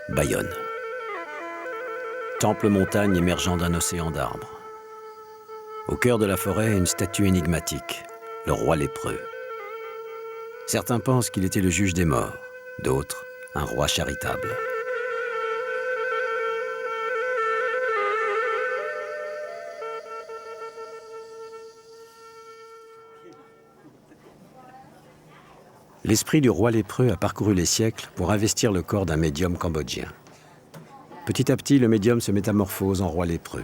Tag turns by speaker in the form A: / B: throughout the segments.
A: Bayonne. Temple montagne émergeant d'un océan d'arbres. Au cœur de la forêt, une statue énigmatique, le roi lépreux. Certains pensent qu'il était le juge des morts, d'autres, un roi charitable. L'esprit du roi lépreux a parcouru les siècles pour investir le corps d'un médium cambodgien. Petit à petit, le médium se métamorphose en roi lépreux.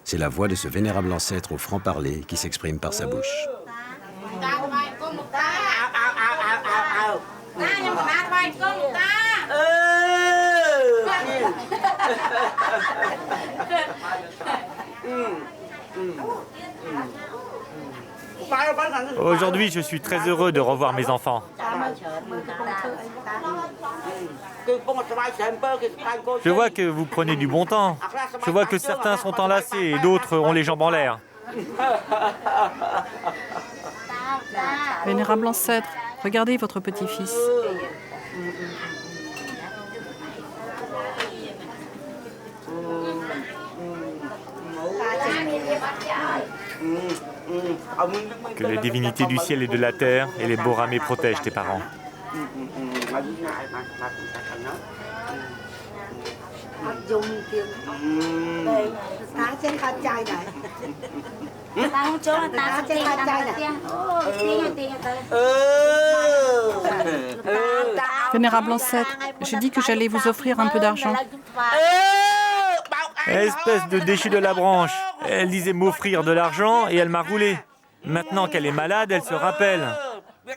A: C'est la voix de ce vénérable ancêtre au franc-parler qui s'exprime par sa bouche.
B: Aujourd'hui, je suis très heureux de revoir mes enfants. Je vois que vous prenez du bon temps. Je vois que certains sont enlacés et d'autres ont les jambes en l'air.
C: Vénérable ancêtre, regardez votre petit-fils.
B: Que les divinités du ciel et de la terre et les Borâmés protègent tes parents.
C: Vénérable ancêtre, j'ai dit que j'allais vous offrir un peu d'argent.
B: Espèce de déchet de la branche. Elle disait m'offrir de l'argent et elle m'a roulé. Maintenant qu'elle est malade, elle se rappelle.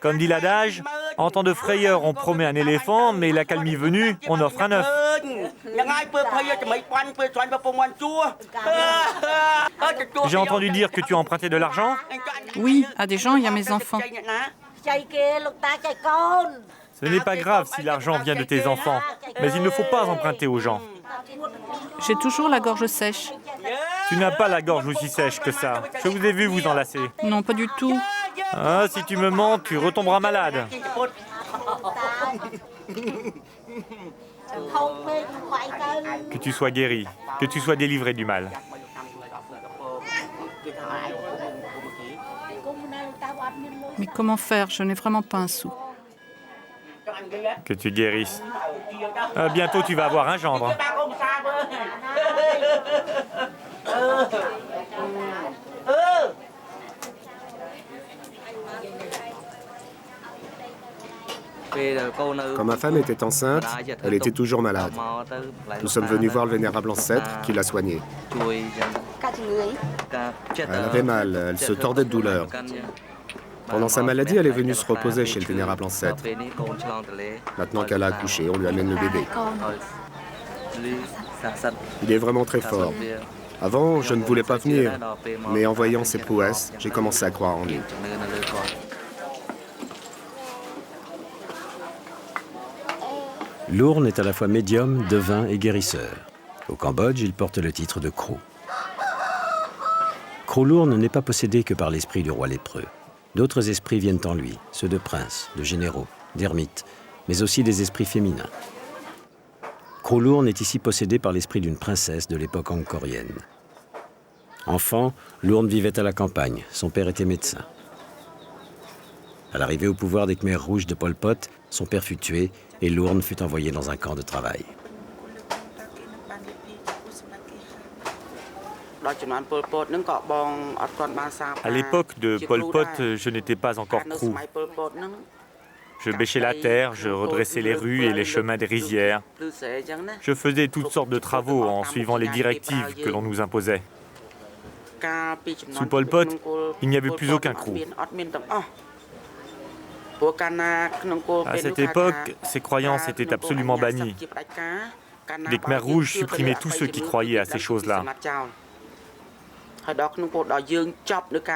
B: Comme dit l'adage, en temps de frayeur, on promet un éléphant, mais la calmie venue, on offre un œuf. J'ai entendu dire que tu as emprunté de l'argent.
C: Oui, à des gens et à mes enfants.
B: Ce n'est pas grave si l'argent vient de tes enfants, mais il ne faut pas emprunter aux gens.
C: J'ai toujours la gorge sèche.
B: Tu n'as pas la gorge aussi sèche que ça. Je vous ai vu vous enlacer.
C: Non, pas du tout.
B: Ah, si tu me mens, tu retomberas malade. Que tu sois guéri, que tu sois délivré du mal.
C: Mais comment faire? Je n'ai vraiment pas un sou.
B: Que tu guérisses. Bientôt, tu vas avoir un gendre.
D: Quand ma femme était enceinte, elle était toujours malade. Nous sommes venus voir le vénérable ancêtre qui l'a soignée. Elle avait mal, elle se tordait de douleur. Pendant sa maladie, elle est venue se reposer chez le vénérable ancêtre. Maintenant qu'elle a accouché, on lui amène le bébé. Il est vraiment très fort. Avant, je ne voulais pas venir, mais en voyant ses prouesses, j'ai commencé à croire en lui.
A: Lourn est à la fois médium, devin et guérisseur. Au Cambodge, il porte le titre de Kro. Kro Lourn n'est pas possédé que par l'esprit du roi lépreux. D'autres esprits viennent en lui, ceux de princes, de généraux, d'ermites, mais aussi des esprits féminins. Kro Lourn est ici possédé par l'esprit d'une princesse de l'époque angkorienne. Enfant, Lourn vivait à la campagne, son père était médecin. À l'arrivée au pouvoir des Khmers rouges de Pol Pot, son père fut tué et Lourn fut envoyé dans un camp de travail.
B: À l'époque de Pol Pot, je n'étais pas encore krou. Je bêchais la terre, je redressais les rues et les chemins des rizières. Je faisais toutes sortes de travaux en suivant les directives que l'on nous imposait. Sous Pol Pot, il n'y avait plus aucun krou. À cette époque, ces croyances étaient absolument bannies. Les Khmers rouges supprimaient tous ceux qui croyaient à ces choses-là.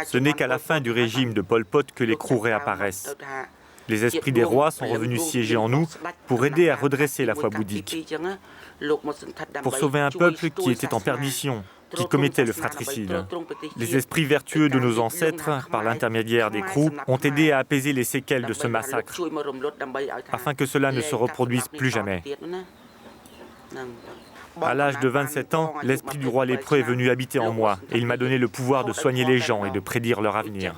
B: Ce n'est qu'à la fin du régime de Pol Pot que les krous réapparaissent. Les esprits des rois sont revenus siéger en nous pour aider à redresser la foi bouddhique, pour sauver un peuple qui était en perdition, qui commettait le fratricide. Les esprits vertueux de nos ancêtres, par l'intermédiaire des krous, ont aidé à apaiser les séquelles de ce massacre, afin que cela ne se reproduise plus jamais. À l'âge de 27 ans, l'esprit du roi lépreux est venu habiter en moi et il m'a donné le pouvoir de soigner les gens et de prédire leur avenir.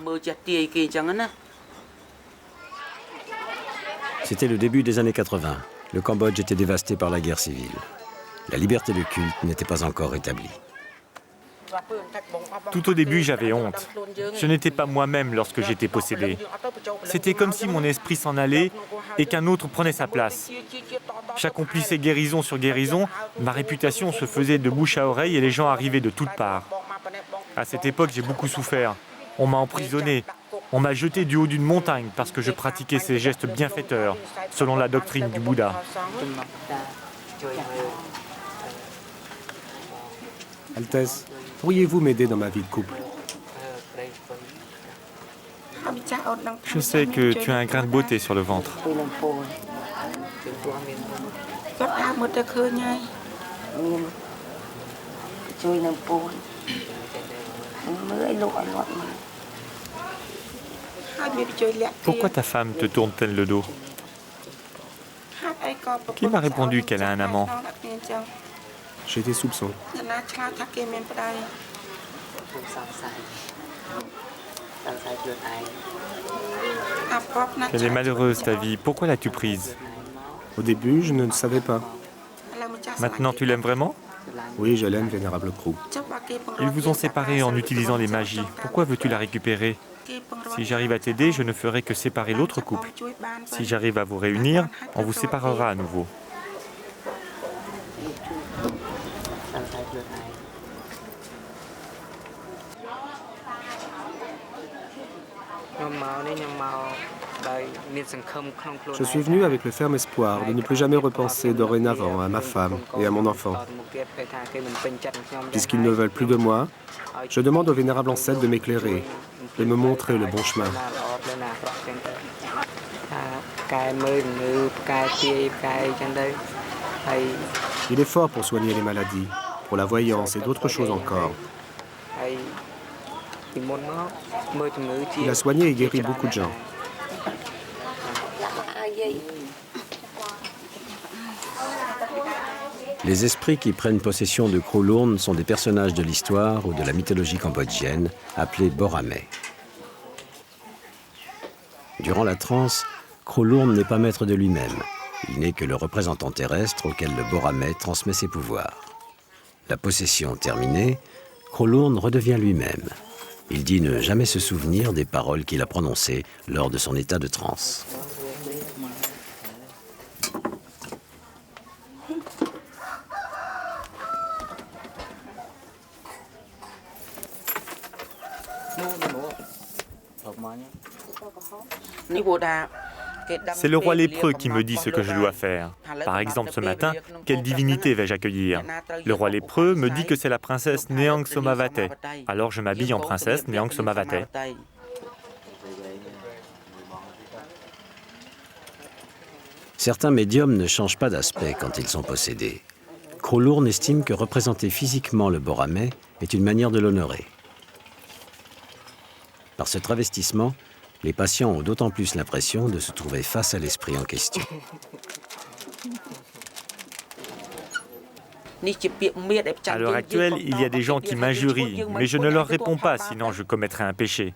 A: C'était le début des années 80. Le Cambodge était dévasté par la guerre civile. La liberté de culte n'était pas encore établie.
B: Tout au début, j'avais honte. Je n'étais pas moi-même lorsque j'étais possédé. C'était comme si mon esprit s'en allait et qu'un autre prenait sa place. J'accomplissais guérison sur guérison, ma réputation se faisait de bouche à oreille et les gens arrivaient de toutes parts. À cette époque, j'ai beaucoup souffert. On m'a emprisonné. On m'a jeté du haut d'une montagne parce que je pratiquais ces gestes bienfaiteurs, selon la doctrine du Bouddha.
D: Altesse, pourriez-vous m'aider dans ma vie de couple?
B: Je sais que tu as un grain de beauté sur le ventre. Pourquoi ta femme te tourne-t-elle le dos? Qui m'a répondu qu'elle a un amant?
D: J'ai des soupçons.
B: Elle est malheureuse, ta vie. Pourquoi l'as-tu prise?
D: Au début, je ne le savais pas.
B: Maintenant, tu l'aimes vraiment?
D: Oui, je l'aime, vénérable Krou.
B: Ils vous ont séparés en utilisant les magies. Pourquoi veux-tu la récupérer? Si j'arrive à t'aider, je ne ferai que séparer l'autre couple. Si j'arrive à vous réunir, on vous séparera à nouveau.
D: Je suis venu avec le ferme espoir de ne plus jamais repenser dorénavant à ma femme et à mon enfant. Puisqu'ils ne veulent plus de moi, je demande au vénérable ancêtre de m'éclairer, de me montrer le bon chemin. Il est fort pour soigner les maladies, pour la voyance et d'autres choses encore. Il a soigné et guéri beaucoup de gens.
A: Les esprits qui prennent possession de Kro Lourn sont des personnages de l'histoire ou de la mythologie cambodgienne, appelés Borame. Durant la transe, Kro Lourn n'est pas maître de lui-même. Il n'est que le représentant terrestre auquel le Borame transmet ses pouvoirs. La possession terminée, Kro Lourn redevient lui-même. Il dit ne jamais se souvenir des paroles qu'il a prononcées lors de son état de transe.
B: C'est le roi lépreux qui me dit ce que je dois faire. Par exemple, ce matin, quelle divinité vais-je accueillir? Le roi lépreux me dit que c'est la princesse Neang Somavate. Alors je m'habille en princesse Neang Somavate.
A: Certains médiums ne changent pas d'aspect quand ils sont possédés. Kro Lourn estime que représenter physiquement le Borame est une manière de l'honorer. Par ce travestissement, les patients ont d'autant plus l'impression de se trouver face à l'esprit en question.
B: À l'heure actuelle, il y a des gens qui m'injurient, mais je ne leur réponds pas, sinon je commettrai un péché.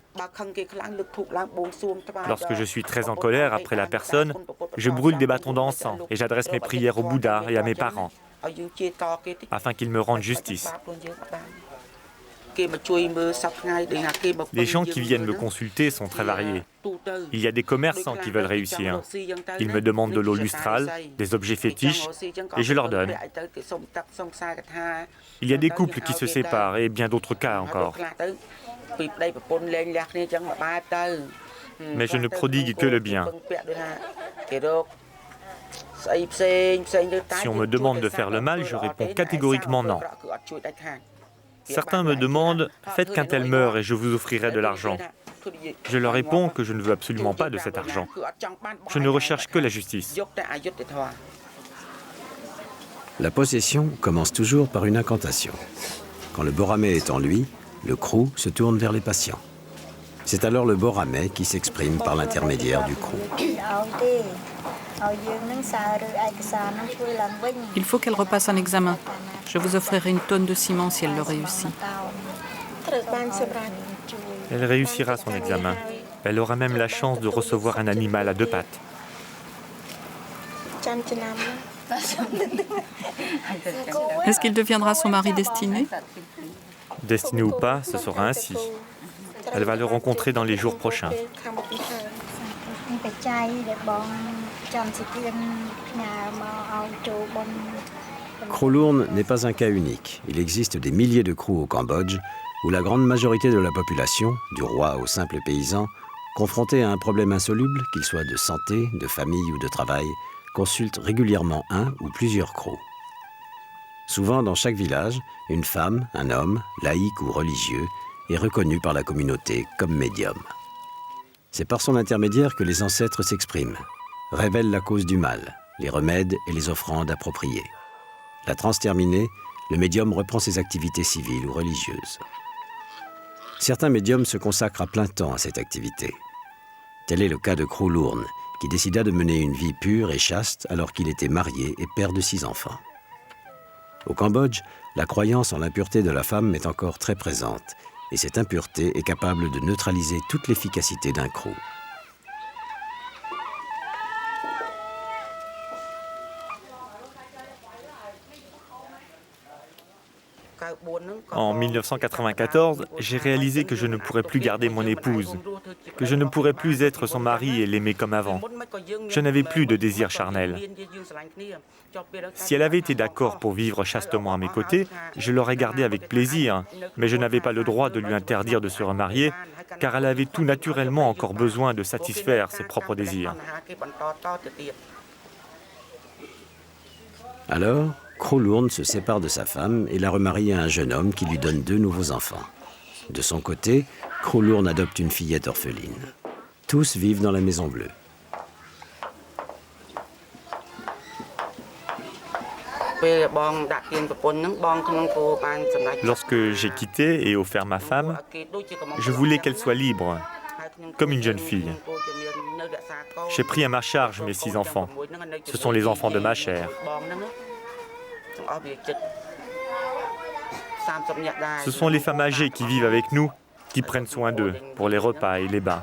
B: Lorsque je suis très en colère après la personne, je brûle des bâtons d'encens et j'adresse mes prières au Bouddha et à mes parents, afin qu'ils me rendent justice. Les gens qui viennent me consulter sont très variés. Il y a des commerçants qui veulent réussir. Ils me demandent de l'eau lustrale, des objets fétiches, et je leur donne. Il y a des couples qui se séparent et bien d'autres cas encore. Mais je ne prodigue que le bien. Si on me demande de faire le mal, je réponds catégoriquement non. Certains me demandent « Faites qu'un tel meure et je vous offrirai de l'argent ». Je leur réponds que je ne veux absolument pas de cet argent. Je ne recherche que la justice.
A: La possession commence toujours par une incantation. Quand le Borame est en lui, le Krou se tourne vers les patients. C'est alors le Borame qui s'exprime par l'intermédiaire du Krou.
C: Il faut qu'elle repasse un examen. Je vous offrirai une tonne de ciment si elle le réussit.
B: Elle réussira son examen. Elle aura même la chance de recevoir un animal à 2 pattes.
C: Est-ce qu'il deviendra son mari destiné?
B: Destiné ou pas, ce sera ainsi. Elle va le rencontrer dans les jours prochains.
A: Krolurn n'est pas un cas unique. Il existe des milliers de crews au Cambodge où la grande majorité de la population, du roi aux simples paysans, confrontés à un problème insoluble, qu'il soit de santé, de famille ou de travail, consulte régulièrement un ou plusieurs crews. Souvent, dans chaque village, une femme, un homme, laïque ou religieux, est reconnu par la communauté comme médium. C'est par son intermédiaire que les ancêtres s'expriment, révèlent la cause du mal, les remèdes et les offrandes appropriées. La transe terminée, le médium reprend ses activités civiles ou religieuses. Certains médiums se consacrent à plein temps à cette activité. Tel est le cas de Krolurn, qui décida de mener une vie pure et chaste alors qu'il était marié et père de 6 enfants. Au Cambodge, la croyance en l'impureté de la femme est encore très présente, et cette impureté est capable de neutraliser toute l'efficacité d'un crew.
B: En 1994, j'ai réalisé que je ne pourrais plus garder mon épouse, que je ne pourrais plus être son mari et l'aimer comme avant. Je n'avais plus de désir charnel. Si elle avait été d'accord pour vivre chastement à mes côtés, je l'aurais gardée avec plaisir, mais je n'avais pas le droit de lui interdire de se remarier, car elle avait tout naturellement encore besoin de satisfaire ses propres désirs.
A: Alors, Krolurn se sépare de sa femme et la remarie à un jeune homme qui lui donne 2 nouveaux enfants. De son côté, Krolurn adopte une fillette orpheline. Tous vivent dans la Maison Bleue.
B: Lorsque j'ai quitté et offert ma femme, je voulais qu'elle soit libre, comme une jeune fille. J'ai pris à ma charge mes 6 enfants. Ce sont les enfants de ma chair. Ce sont les femmes âgées qui vivent avec nous, qui prennent soin d'eux pour les repas et les bains.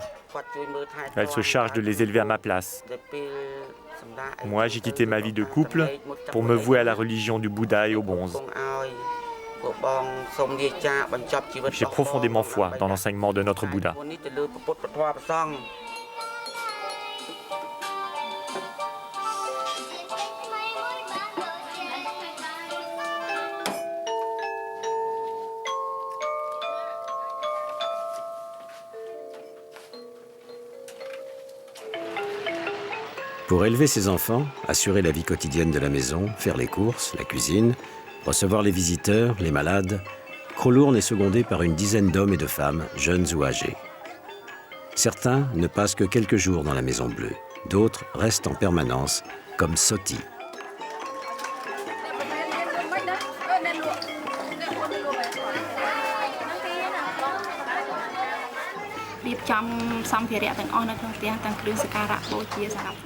B: Elles se chargent de les élever à ma place. Moi, j'ai quitté ma vie de couple pour me vouer à la religion du Bouddha et au bonze. J'ai profondément foi dans l'enseignement de notre Bouddha.
A: Pour élever ses enfants, assurer la vie quotidienne de la maison, faire les courses, la cuisine, recevoir les visiteurs, les malades, Krolurn est secondé par une dizaine d'hommes et de femmes, jeunes ou âgés. Certains ne passent que quelques jours dans la Maison Bleue, d'autres restent en permanence, comme Soti.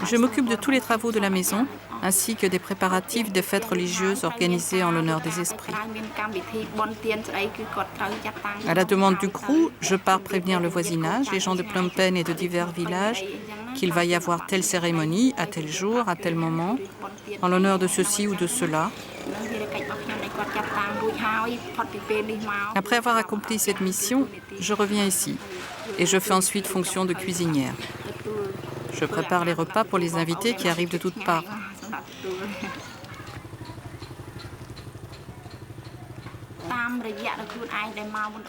C: Je m'occupe de tous les travaux de la maison, ainsi que des préparatifs de fêtes religieuses organisées en l'honneur des esprits. À la demande du crew, je pars prévenir le voisinage, les gens de Phnom Penh et de divers villages, qu'il va y avoir telle cérémonie, à tel jour, à tel moment, en l'honneur de ceci ou de cela. Après avoir accompli cette mission, je reviens ici et je fais ensuite fonction de cuisinière. Je prépare les repas pour les invités qui arrivent de toutes parts.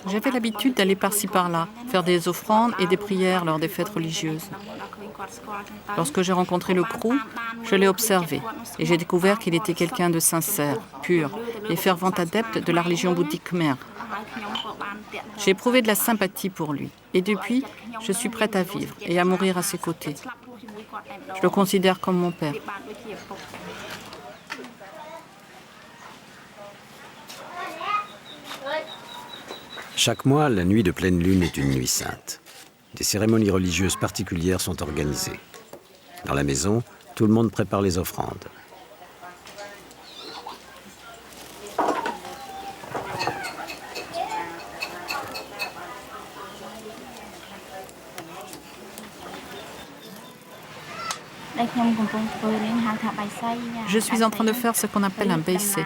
C: J'avais l'habitude d'aller par-ci par-là, faire des offrandes et des prières lors des fêtes religieuses. Lorsque j'ai rencontré le crew, je l'ai observé et j'ai découvert qu'il était quelqu'un de sincère, pur et fervent adepte de la religion bouddhique khmer. J'ai éprouvé de la sympathie pour lui et depuis, je suis prête à vivre et à mourir à ses côtés. Je le considère comme mon père.
A: Chaque mois, la nuit de pleine lune est une nuit sainte. Des cérémonies religieuses particulières sont organisées. Dans la maison, Tout le monde prépare les offrandes.
C: Je suis en train de faire ce qu'on appelle un baissé.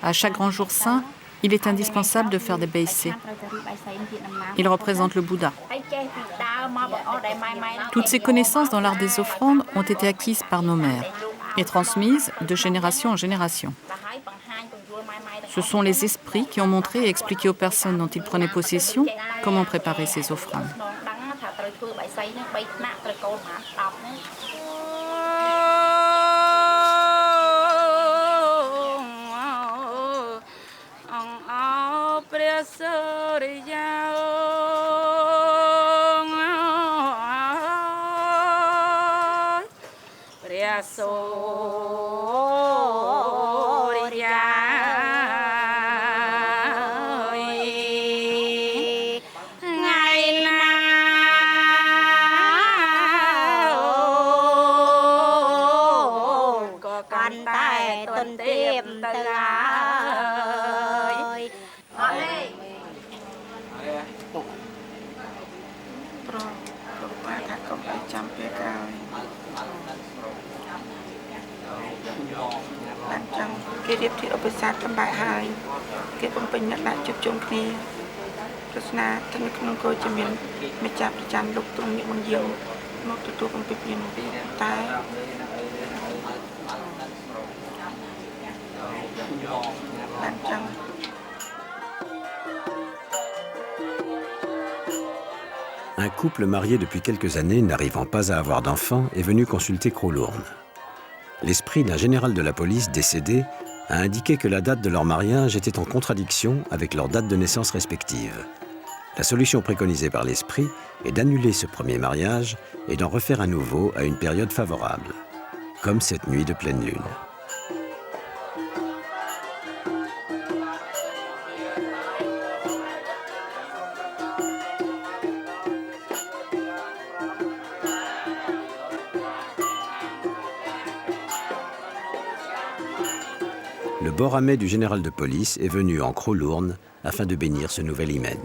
C: À chaque grand jour saint, il est indispensable de faire des baissés. Il représente le Bouddha. Toutes ces connaissances dans l'art des offrandes ont été acquises par nos mères et transmises de génération en génération. Ce sont les esprits qui ont montré et expliqué aux personnes dont ils prenaient possession comment préparer ces offrandes.
A: Un couple marié depuis quelques années, n'arrivant pas à avoir d'enfants, est venu consulter Crowlourn. L'esprit d'un général de la police décédé a indiqué que la date de leur mariage était en contradiction avec leur date de naissance respective. La solution préconisée par l'esprit est d'annuler ce premier mariage et d'en refaire un nouveau à une période favorable, comme cette nuit de pleine lune. Le Boramé du général de police est venu en Crowlourn afin de bénir ce nouvel hymen.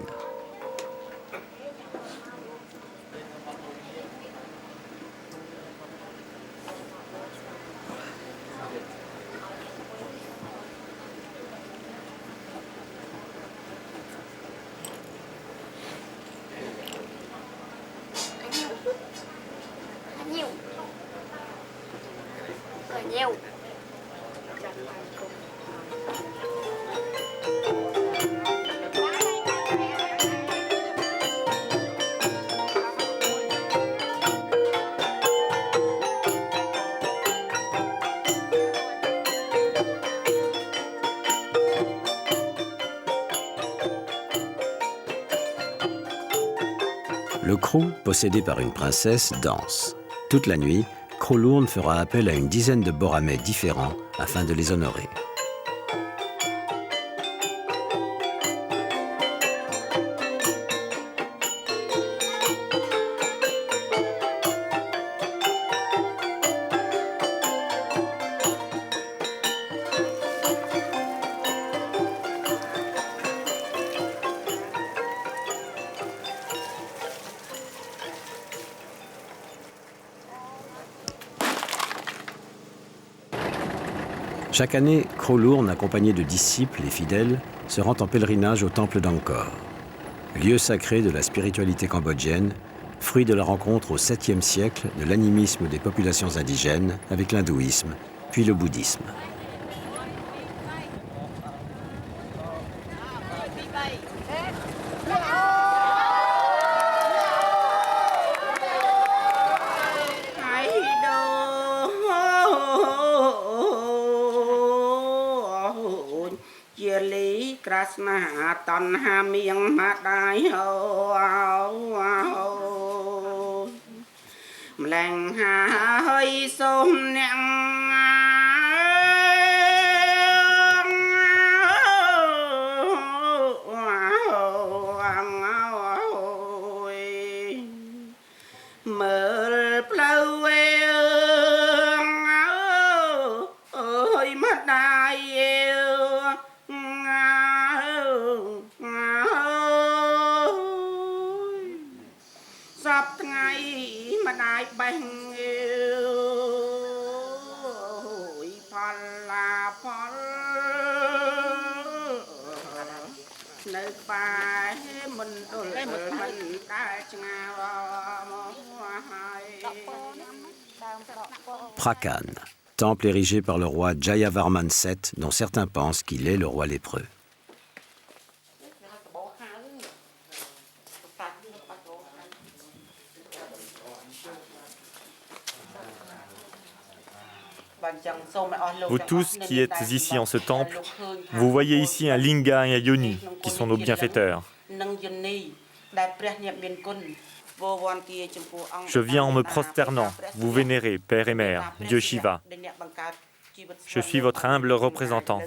A: Le Crow, possédé par une princesse, danse. Toute la nuit, Crowlourn fera appel à une dizaine de Boramés différents afin de les honorer. Chaque année, Crowlourn, accompagné de disciples et fidèles, se rend en pèlerinage au temple d'Angkor, lieu sacré de la spiritualité cambodgienne, fruit de la rencontre au 7e siècle de l'animisme des populations indigènes avec l'hindouisme, puis le bouddhisme. Prakan, temple érigé par le roi Jayavarman VII, dont certains pensent qu'il est le roi lépreux.
B: Vous tous qui êtes ici en ce temple, vous voyez ici un linga et un yoni, qui sont nos bienfaiteurs. Je viens en me prosternant, vous vénérez, Père et Mère, Dieu Shiva. Je suis votre humble représentant.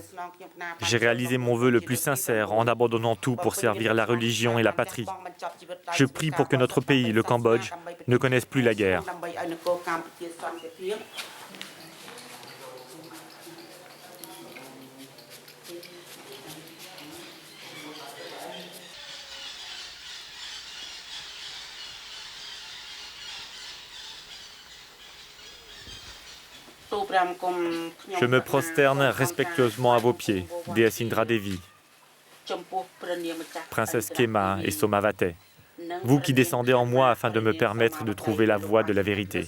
B: J'ai réalisé mon vœu le plus sincère en abandonnant tout pour servir la religion et la patrie. Je prie pour que notre pays, le Cambodge, ne connaisse plus la guerre. Je me prosterne respectueusement à vos pieds, déesse Indra Devi, princesse Kema et Somavate, vous qui descendez en moi afin de me permettre de trouver la voie de la vérité.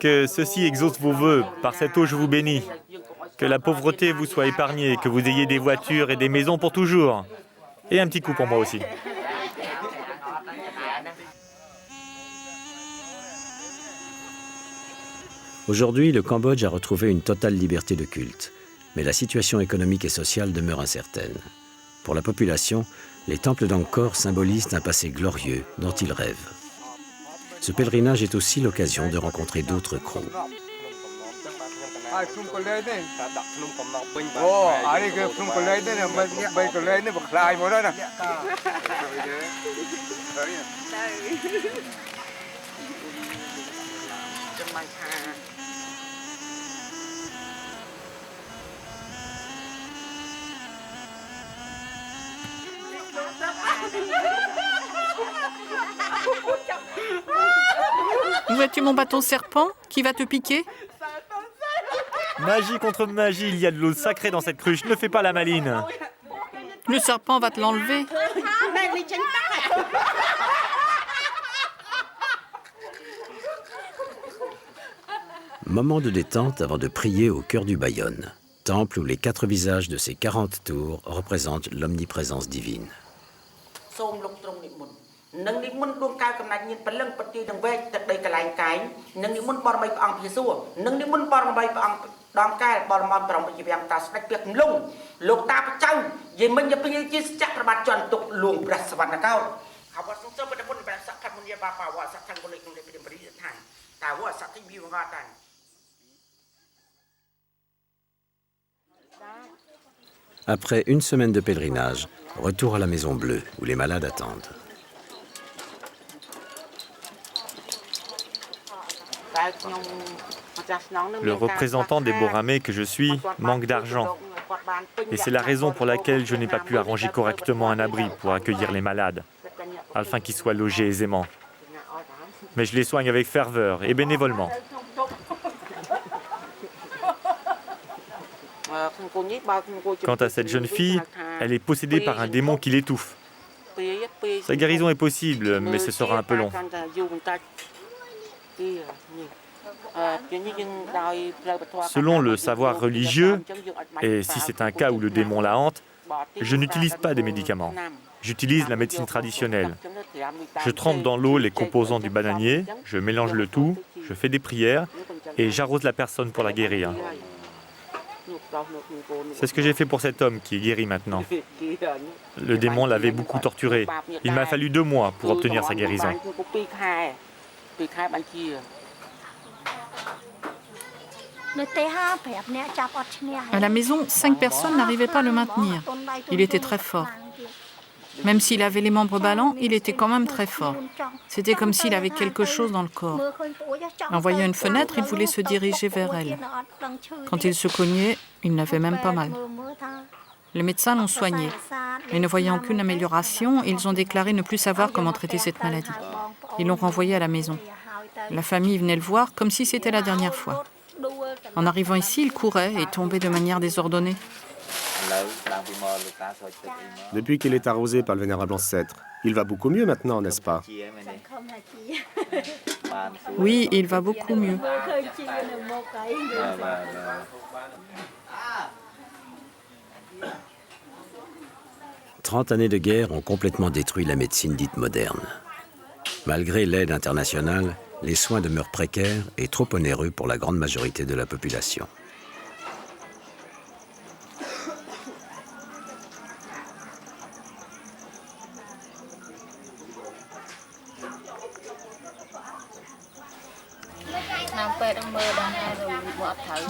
B: Que ceci exauce vos vœux, par cette eau je vous bénis. Que la pauvreté vous soit épargnée, que vous ayez des voitures et des maisons pour toujours. Et un petit coup pour moi aussi.
A: Aujourd'hui, le Cambodge a retrouvé une totale liberté de culte, mais la situation économique et sociale demeure incertaine. Pour la population, les temples d'Angkor symbolisent un passé glorieux dont ils rêvent. Ce pèlerinage est aussi l'occasion de rencontrer d'autres Kro.
C: Où as-tu mon bâton serpent qui va te piquer?
B: Magie contre magie, il y a de l'eau sacrée dans cette cruche, ne fais pas la maline.
C: Le serpent va te l'enlever.
A: Moment de détente avant de prier au cœur du Bayonne, temple où les 4 visages de ses 40 tours représentent l'omniprésence divine. Après une semaine de pèlerinage, retour à la Maison Bleue, où les malades attendent.
B: Le représentant des Boromé que je suis manque d'argent. Et c'est la raison pour laquelle je n'ai pas pu arranger correctement un abri pour accueillir les malades, afin qu'ils soient logés aisément. Mais je les soigne avec ferveur et bénévolement. Quant à cette jeune fille, elle est possédée par un démon qui l'étouffe. Sa guérison est possible, mais ce sera un peu long. Selon le savoir religieux, et si c'est un cas où le démon la hante, je n'utilise pas des médicaments. J'utilise la médecine traditionnelle. Je trempe dans l'eau les composants du bananier, je mélange le tout, je fais des prières et j'arrose la personne pour la guérir. C'est ce que j'ai fait pour cet homme qui est guéri maintenant. Le démon l'avait beaucoup torturé. Il m'a fallu 2 mois pour obtenir sa guérison.
C: À la maison, 5 personnes n'arrivaient pas à le maintenir. Il était très fort. Même s'il avait les membres ballants, il était quand même très fort. C'était comme s'il avait quelque chose dans le corps. En voyant une fenêtre, il voulait se diriger vers elle. Quand il se cognait, il n'avait même pas mal. Les médecins l'ont soigné. Mais ne voyant aucune amélioration, ils ont déclaré ne plus savoir comment traiter cette maladie. Ils l'ont renvoyé à la maison. La famille venait le voir comme si c'était la dernière fois. En arrivant ici, il courait et tombait de manière désordonnée.
D: Depuis qu'il est arrosé par le vénérable ancêtre, il va beaucoup mieux maintenant, n'est-ce pas?
C: Oui, il va beaucoup mieux.
A: 30 années de guerre ont complètement détruit la médecine dite moderne. Malgré l'aide internationale, les soins demeurent précaires et trop onéreux pour la grande majorité de la population.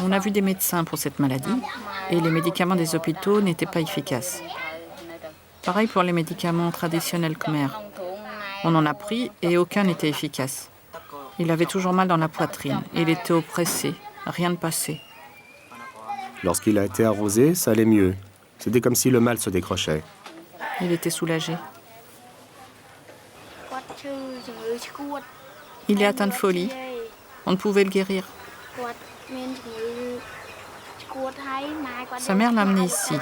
C: On a vu des médecins pour cette maladie et les médicaments des hôpitaux n'étaient pas efficaces. Pareil pour les médicaments traditionnels khmer. On en a pris et aucun n'était efficace. Il avait toujours mal dans la poitrine, il était oppressé, rien ne passait.
D: Lorsqu'il a été arrosé, ça allait mieux. C'était comme si le mal se décrochait.
C: Il était soulagé. Il est atteint de folie. On ne pouvait le guérir. Sa mère l'a amené ici.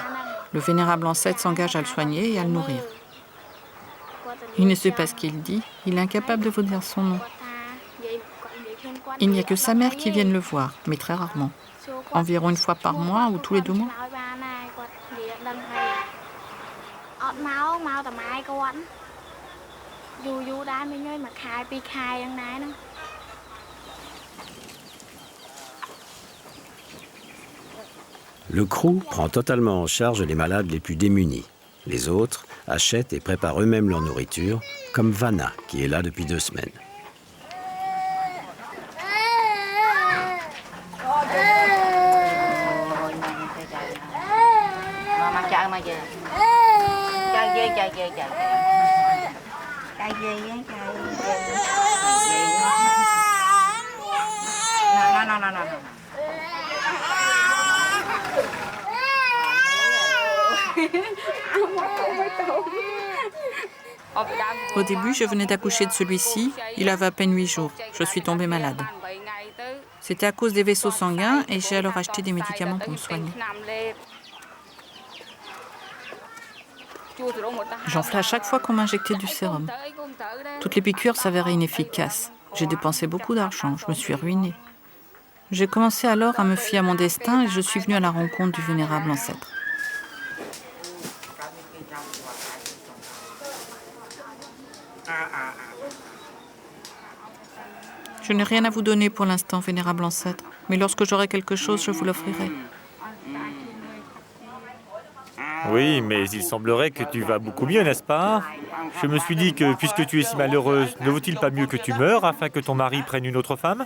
C: Le vénérable ancêtre s'engage à le soigner et à le nourrir. Il ne sait pas ce qu'il dit. Il est incapable de vous dire son nom. Il n'y a que sa mère qui vienne le voir, mais très rarement. Environ une fois par mois ou tous les 2 mois.
A: Le CRU prend totalement en charge les malades les plus démunis. Les autres achètent et préparent eux-mêmes leur nourriture, comme Vanna, qui est là depuis 2 semaines.
C: Au début, je venais d'accoucher de celui-ci. Il avait à peine 8 jours. Je suis tombée malade. C'était à cause des vaisseaux sanguins et j'ai alors acheté des médicaments pour me soigner. J'enflais à chaque fois qu'on m'injectait du sérum. Toutes les piqûres s'avéraient inefficaces. J'ai dépensé beaucoup d'argent. Je me suis ruinée. J'ai commencé alors à me fier à mon destin et je suis venue à la rencontre du vénérable ancêtre. Je n'ai rien à vous donner pour l'instant, vénérable ancêtre, mais lorsque j'aurai quelque chose, je vous l'offrirai.
B: Oui, mais il semblerait que tu vas beaucoup mieux, n'est-ce pas? Je me suis dit que, puisque tu es si malheureuse, ne vaut-il pas mieux que tu meures afin que ton mari prenne une autre femme?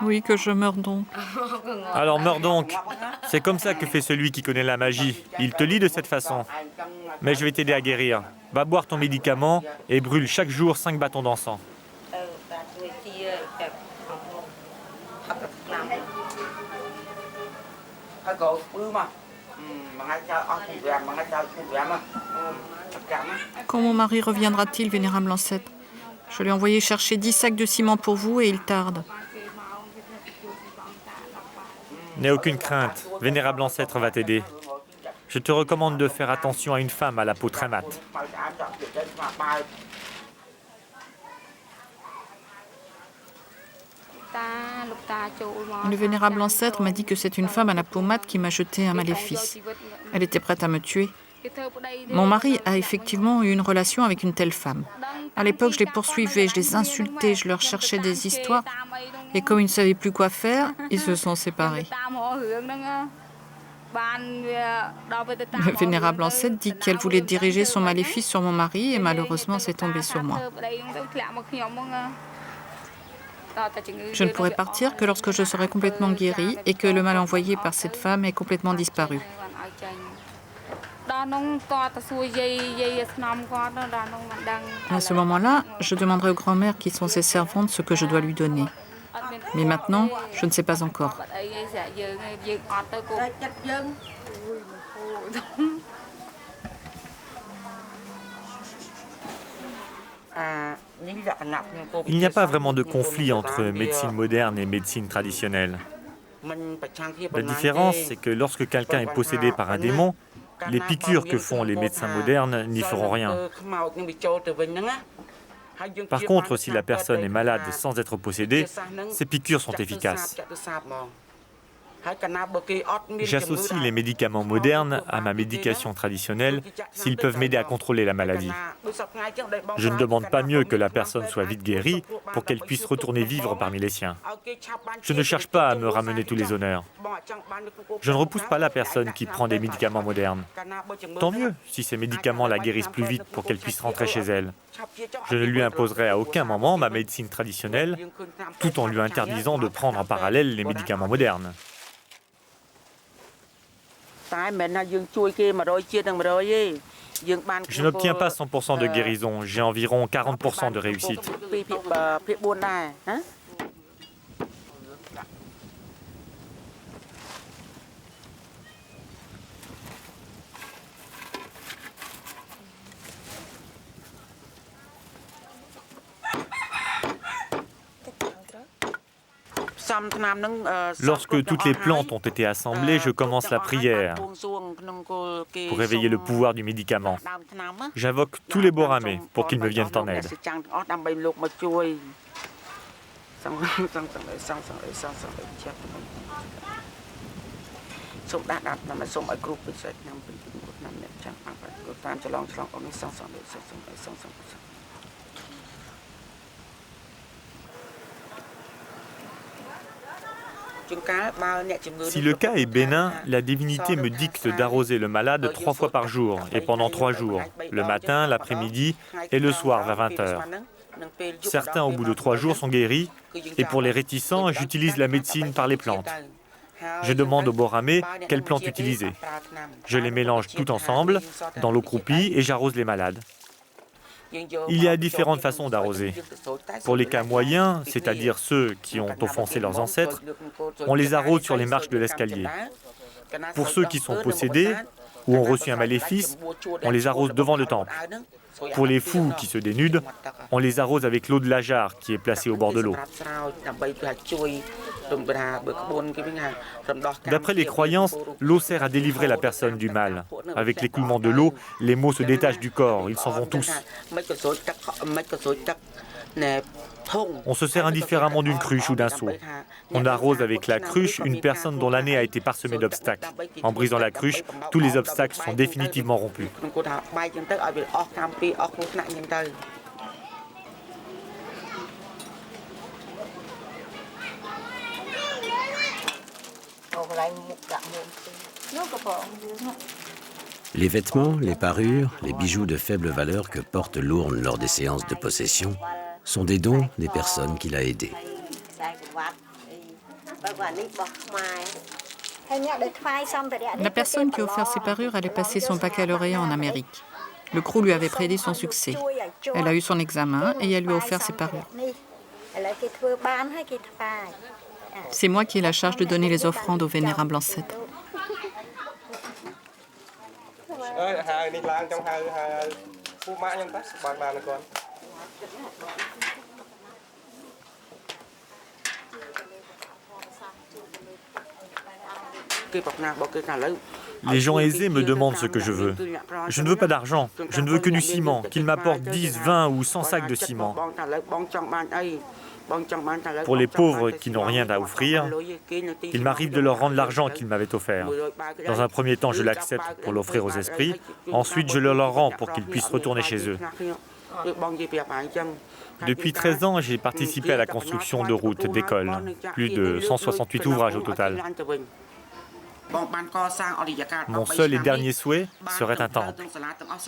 C: Oui, que je meure donc.
B: Alors meurs donc. C'est comme ça que fait celui qui connaît la magie. Il te lie de cette façon. Mais je vais t'aider à guérir. Va boire ton médicament et brûle chaque jour 5 bâtons d'encens.
C: Quand mon mari reviendra-t-il, vénérable ancêtre? Je l'ai envoyé chercher 10 sacs de ciment pour vous et il tarde.
B: N'aie aucune crainte. Vénérable ancêtre va t'aider. Je te recommande de faire attention à une femme à la peau très mate.
C: Le vénérable ancêtre m'a dit que c'est une femme à la peau mate qui m'a jeté un maléfice. Elle était prête à me tuer. Mon mari a effectivement eu une relation avec une telle femme. À l'époque, je les poursuivais, je les insultais, je leur cherchais des histoires. Et comme ils ne savaient plus quoi faire, ils se sont séparés. Le vénérable ancêtre dit qu'elle voulait diriger son maléfice sur mon mari et malheureusement, c'est tombé sur moi. Je ne pourrai partir que lorsque je serai complètement guérie et que le mal envoyé par cette femme ait complètement disparu. À ce moment-là, je demanderai aux grand-mères qui sont ses servantes ce que je dois lui donner. Mais maintenant, je ne sais pas encore.
B: Il n'y a pas vraiment de conflit entre médecine moderne et médecine traditionnelle. La différence, c'est que lorsque quelqu'un est possédé par un démon, les piqûres que font les médecins modernes n'y feront rien. Par contre, si la personne est malade sans être possédée, ces piqûres sont efficaces. J'associe les médicaments modernes à ma médication traditionnelle s'ils peuvent m'aider à contrôler la maladie. Je ne demande pas mieux que la personne soit vite guérie pour qu'elle puisse retourner vivre parmi les siens. Je ne cherche pas à me ramener tous les honneurs. Je ne repousse pas la personne qui prend des médicaments modernes. Tant mieux si ces médicaments la guérissent plus vite pour qu'elle puisse rentrer chez elle. Je ne lui imposerai à aucun moment ma médecine traditionnelle, tout en lui interdisant de prendre en parallèle les médicaments modernes. Je n'obtiens pas 100% de guérison, j'ai environ 40% de réussite. Lorsque toutes les plantes ont été assemblées, je commence la prière pour réveiller le pouvoir du médicament. J'invoque tous les Boramé pour qu'ils me viennent en aide. Si le cas est bénin, la divinité me dicte d'arroser le malade 3 fois par jour et pendant 3 jours, le matin, l'après-midi et le soir vers 20 heures. Certains, au bout de 3 jours, sont guéris et pour les réticents, j'utilise la médecine par les plantes. Je demande au Boramé quelles plantes utiliser. Je les mélange toutes ensemble dans l'eau croupie et j'arrose les malades. Il y a différentes façons d'arroser. Pour les cas moyens, c'est-à-dire ceux qui ont offensé leurs ancêtres, on les arrose sur les marches de l'escalier. Pour ceux qui sont possédés ou ont reçu un maléfice, on les arrose devant le temple. Pour les fous qui se dénudent, on les arrose avec l'eau de la jarre qui est placée au bord de l'eau. D'après les croyances, l'eau sert à délivrer la personne du mal. Avec l'écoulement de l'eau, les maux se détachent du corps, ils s'en vont tous. On se sert indifféremment d'une cruche ou d'un seau. On arrose avec la cruche une personne dont l'année a été parsemée d'obstacles. En brisant la cruche, tous les obstacles sont définitivement rompus.
A: Les vêtements, les parures, les bijoux de faible valeur que porte l'ourne lors des séances de possession sont des dons des personnes qu'il a aidées.
C: La personne qui a offert ses parures allait passer son baccalauréat en Amérique. Le crew lui avait prédit son succès. Elle a eu son examen et elle lui a offert ses parures. C'est moi qui ai la charge de donner les offrandes aux vénérables ancêtres.
B: Les gens aisés me demandent ce que je veux. Je ne veux pas d'argent, je ne veux que du ciment, qu'ils m'apportent 10, 20 ou 100 sacs de ciment. Pour les pauvres qui n'ont rien à offrir, il m'arrive de leur rendre l'argent qu'ils m'avaient offert. Dans un premier temps, je l'accepte pour l'offrir aux esprits. Ensuite, je le leur rends pour qu'ils puissent retourner chez eux. Depuis 13 ans, j'ai participé à la construction de routes, d'écoles. Plus de 168 ouvrages au total. Mon seul et dernier souhait serait un temple,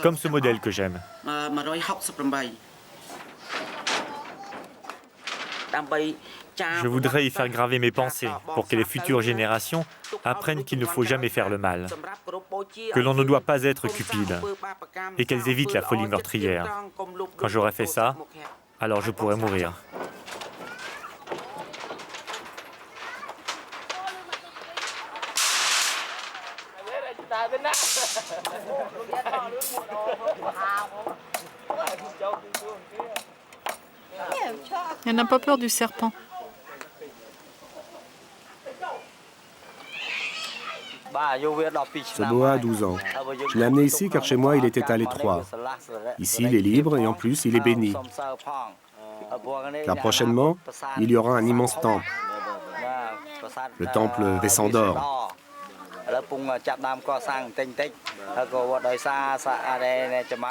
B: comme ce modèle que j'aime. Je voudrais y faire graver mes pensées pour que les futures générations apprennent qu'il ne faut jamais faire le mal, que l'on ne doit pas être cupide et qu'elles évitent la folie meurtrière. Quand j'aurai fait ça, alors je pourrai mourir.
C: Elle n'a pas peur du serpent.
D: Ce boa a 12 ans. Je l'ai amené ici car chez moi il était à l'étroit. Ici il est libre et en plus il est béni. Car prochainement, il y aura un immense temple. Le temple Vessandor.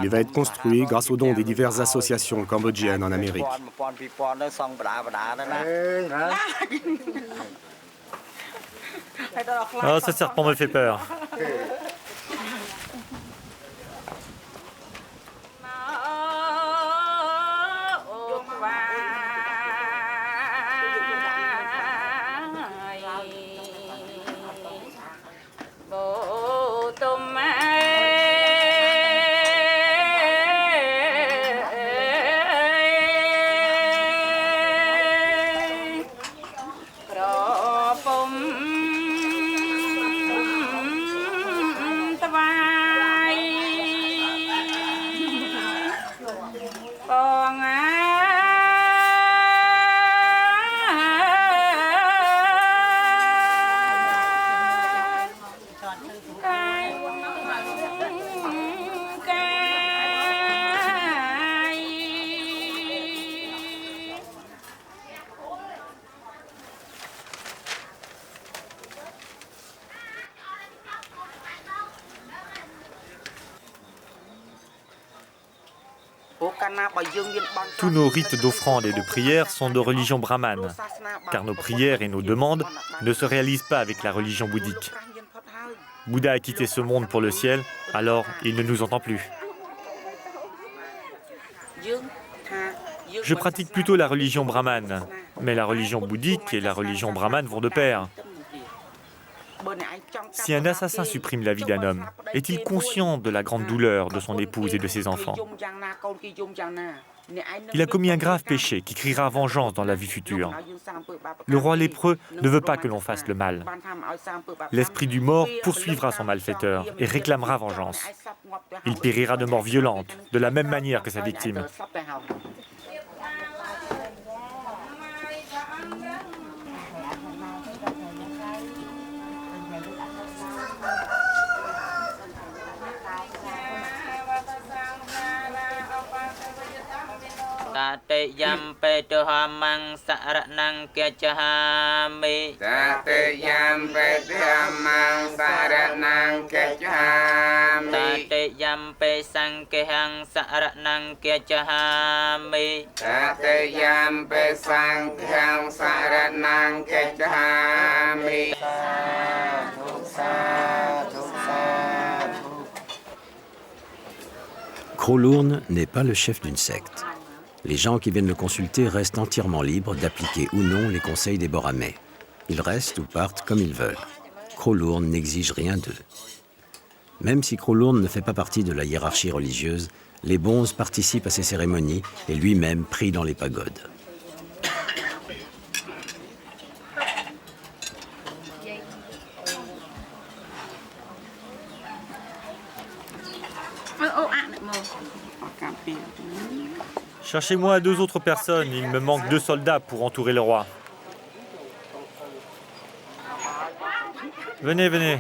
D: Il va être construit grâce aux dons des diverses associations cambodgiennes en Amérique.
B: Oh, ce serpent me fait peur. Tous nos rites d'offrande et de prière sont de religion brahmane, car nos prières et nos demandes ne se réalisent pas avec la religion bouddhique. Bouddha a quitté ce monde pour le ciel, alors il ne nous entend plus. Je pratique plutôt la religion brahmane, mais la religion bouddhique et la religion brahmane vont de pair. Si un assassin supprime la vie d'un homme, est-il conscient de la grande douleur de son épouse et de ses enfants? Il a commis un grave péché qui criera vengeance dans la vie future. Le roi lépreux ne veut pas que l'on fasse le mal. L'esprit du mort poursuivra son malfaiteur et réclamera vengeance. Il périra de mort violente, de la même manière que sa victime.
E: Tateyam pedohamang saranang kejahami.
F: Tateyam pedohamang saranang kejahami.
E: Tateyam pesangkehang saranang kejahami.
F: Tateyam pesangkehang saranang kejahami.
A: Krolourn n'est pas le chef d'une secte. Les gens qui viennent le consulter restent entièrement libres d'appliquer ou non les conseils des Borâmais. Ils restent ou partent comme ils veulent. Krolourn n'exige rien d'eux. Même si Krolourn ne fait pas partie de la hiérarchie religieuse, les bonzes participent à ces cérémonies et lui-même prie dans les pagodes.
B: Cherchez-moi 2 autres personnes, il me manque 2 soldats pour entourer le roi. Venez, venez.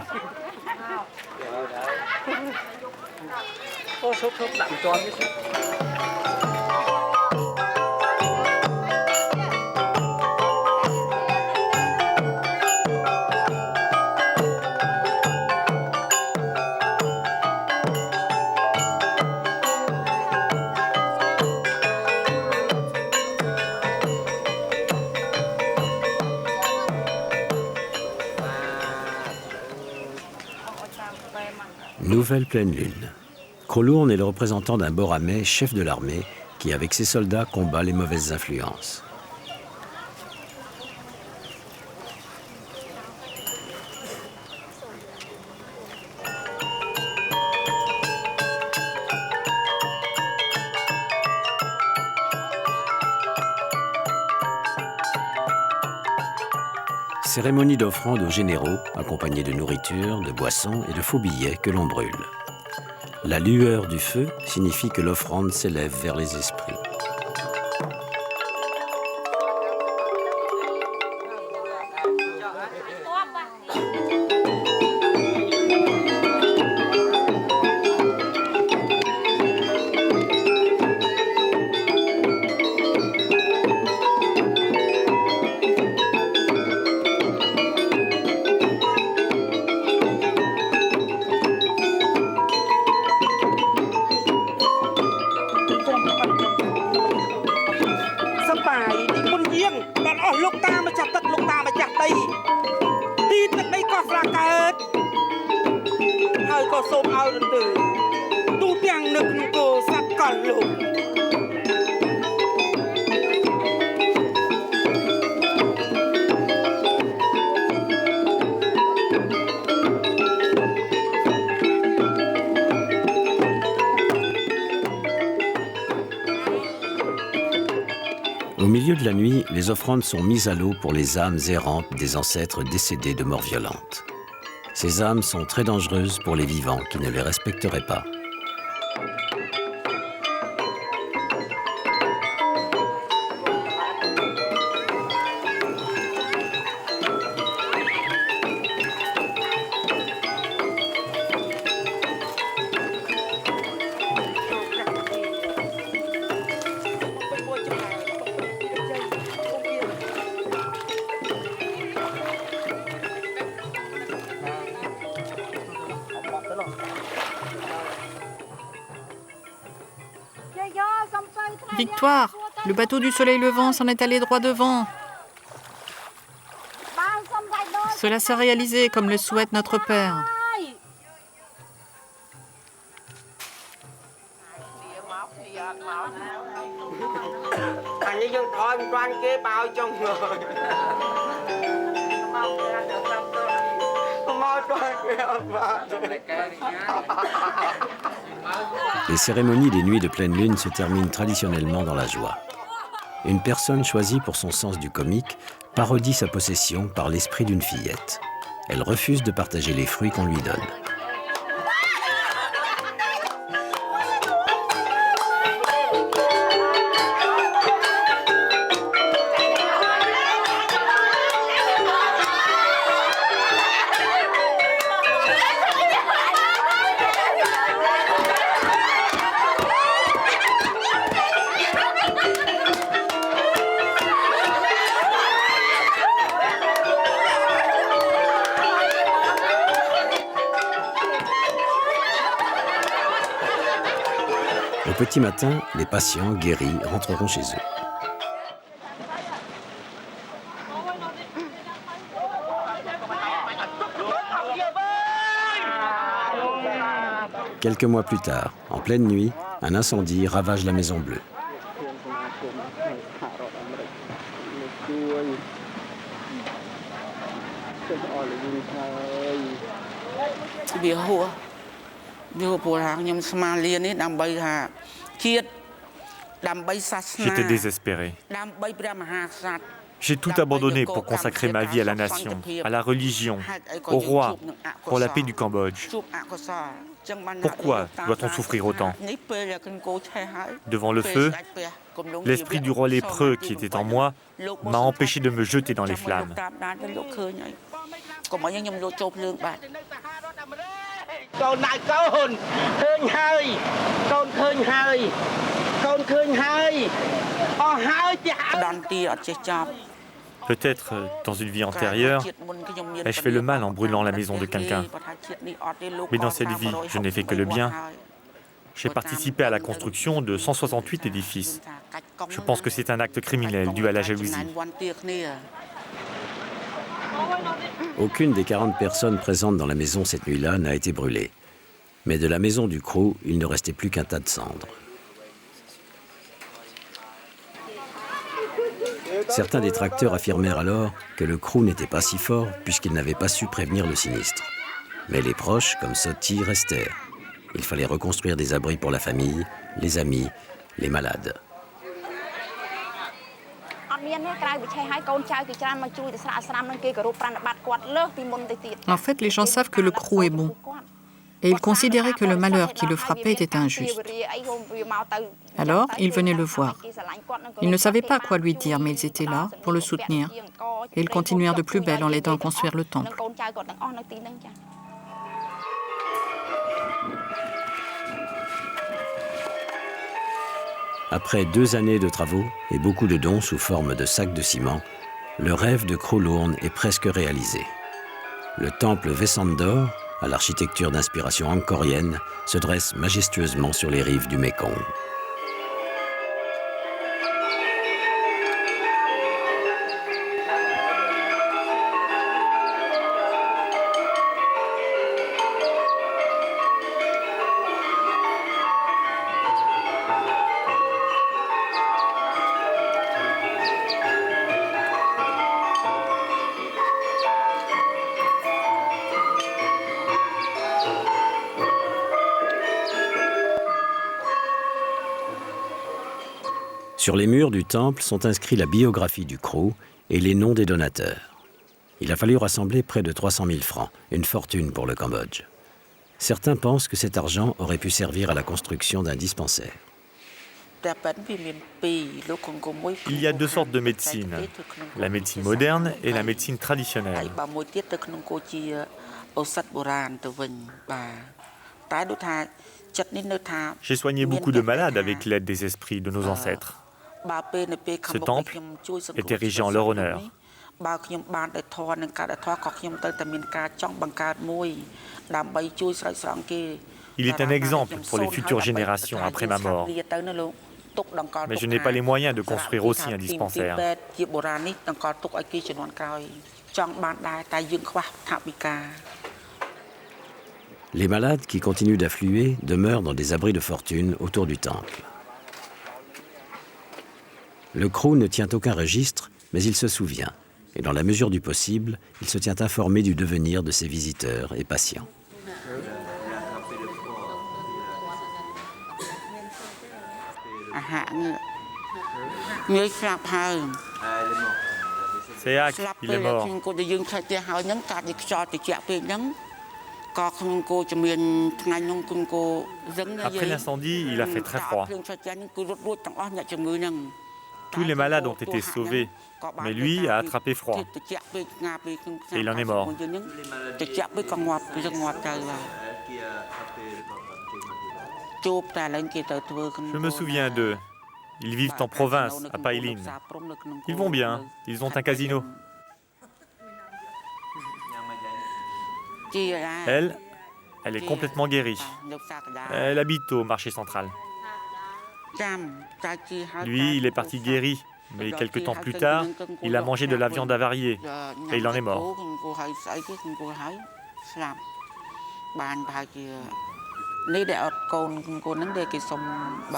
A: Nouvelle pleine lune. Krolourn est le représentant d'un Borâmais, chef de l'armée, qui avec ses soldats combat les mauvaises influences. Cérémonie d'offrande aux généraux, accompagnée de nourriture, de boissons et de faux billets que l'on brûle. La lueur du feu signifie que l'offrande s'élève vers les esprits. Au milieu de la nuit, les offrandes sont mises à l'eau pour les âmes errantes des ancêtres décédés de mort violente. Ces âmes sont très dangereuses pour les vivants qui ne les respecteraient pas.
C: Victoire! Le bateau du soleil levant s'en est allé droit devant. Cela s'est réalisé comme le souhaite notre Père.
A: Les cérémonies des nuits de pleine lune se terminent traditionnellement dans la joie. Une personne choisie pour son sens du comique parodie sa possession par l'esprit d'une fillette. Elle refuse de partager les fruits qu'on lui donne. Au petit matin, les patients guéris rentreront chez eux. Quelques mois plus tard, en pleine nuit, un incendie ravage la Maison Bleue.
B: J'étais désespéré. J'ai tout abandonné pour consacrer ma vie à la nation, à la religion, au roi, pour la paix du Cambodge. Pourquoi doit-on souffrir autant? Devant le feu, l'esprit du roi lépreux qui était en moi m'a empêché de me jeter dans les flammes. Peut-être, dans une vie antérieure, ai-je fait le mal en brûlant la maison de quelqu'un. Mais dans cette vie, je n'ai fait que le bien. J'ai participé à la construction de 168 édifices. Je pense que c'est un acte criminel dû à la jalousie.
A: Aucune des 40 personnes présentes dans la maison cette nuit-là n'a été brûlée. Mais de la maison du Krou, il ne restait plus qu'un tas de cendres. Certains détracteurs affirmèrent alors que le Krou n'était pas si fort puisqu'il n'avait pas su prévenir le sinistre. Mais les proches, comme Soti, restèrent. Il fallait reconstruire des abris pour la famille, les amis, les malades.
C: En fait, les gens savent que le Krou est bon. Et ils considéraient que le malheur qui le frappait était injuste. Alors, ils venaient le voir. Ils ne savaient pas quoi lui dire, mais ils étaient là pour le soutenir. Et ils continuèrent de plus belle en l'aidant à construire le temple.
A: Après 2 années de travaux et beaucoup de dons sous forme de sacs de ciment, le rêve de Krulurn est presque réalisé. Le temple Vesandor, à l'architecture d'inspiration angkorienne, se dresse majestueusement sur les rives du Mékong. Sur les murs du temple sont inscrits la biographie du Kru et les noms des donateurs. Il a fallu rassembler près de 300 000 francs, une fortune pour le Cambodge. Certains pensent que cet argent aurait pu servir à la construction d'un dispensaire.
B: Il y a deux sortes de médecine, la médecine moderne et la médecine traditionnelle. J'ai soigné beaucoup de malades avec l'aide des esprits de nos ancêtres. Ce temple est érigé en leur honneur. Il est un exemple pour les futures générations après ma mort. Mais je n'ai pas les moyens de construire aussi un dispensaire.
A: Les malades qui continuent d'affluer demeurent dans des abris de fortune autour du temple. Le Kru ne tient aucun registre, mais il se souvient. Et dans la mesure du possible, il se tient informé du devenir de ses visiteurs et patients.
B: C'est Ak, il est mort. Après l'incendie, il a fait très froid. Tous les malades ont été sauvés, mais lui a attrapé froid. Et il en est mort. Je me souviens d'eux. Ils vivent en province, à Pailin. Ils vont bien, ils ont un casino. Elle est complètement guérie. Elle habite au marché central. Lui, il est parti guéri, mais quelques temps plus tard, il a mangé de la viande avariée et il en est mort.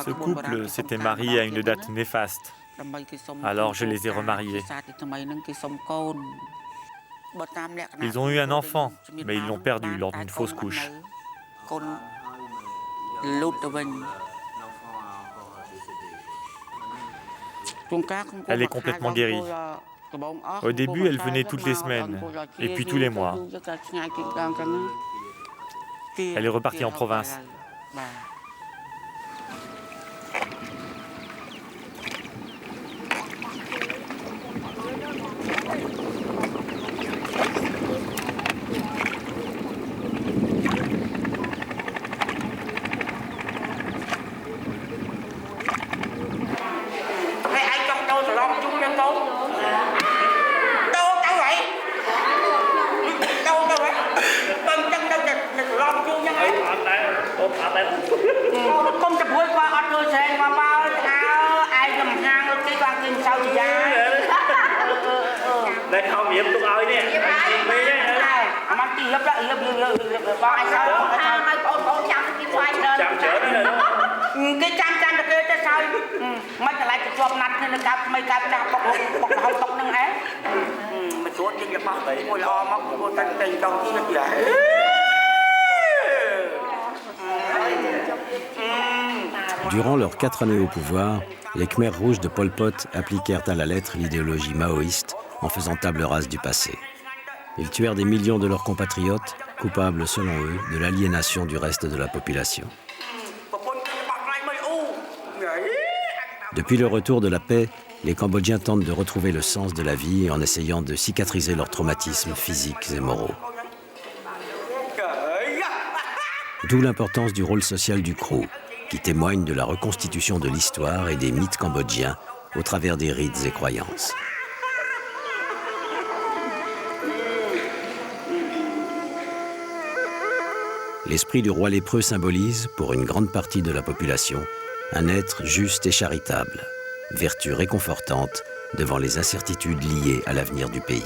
B: Ce couple s'était marié à une date néfaste. Alors je les ai remariés. Ils ont eu un enfant, mais ils l'ont perdu lors d'une fausse couche. Elle est complètement guérie. Au début, elle venait toutes les semaines, et puis tous les mois. Elle est repartie en province.
A: Durant leurs 4 années au pouvoir, les Khmers rouges de Pol Pot appliquèrent à la lettre l'idéologie maoïste en faisant table rase du passé. Ils tuèrent des millions de leurs compatriotes, coupables selon eux de l'aliénation du reste de la population. Depuis le retour de la paix, les Cambodgiens tentent de retrouver le sens de la vie en essayant de cicatriser leurs traumatismes physiques et moraux. D'où l'importance du rôle social du Kru, qui témoigne de la reconstitution de l'histoire et des mythes cambodgiens au travers des rites et croyances. L'esprit du roi lépreux symbolise, pour une grande partie de la population, un être juste et charitable, vertu réconfortante devant les incertitudes liées à l'avenir du pays.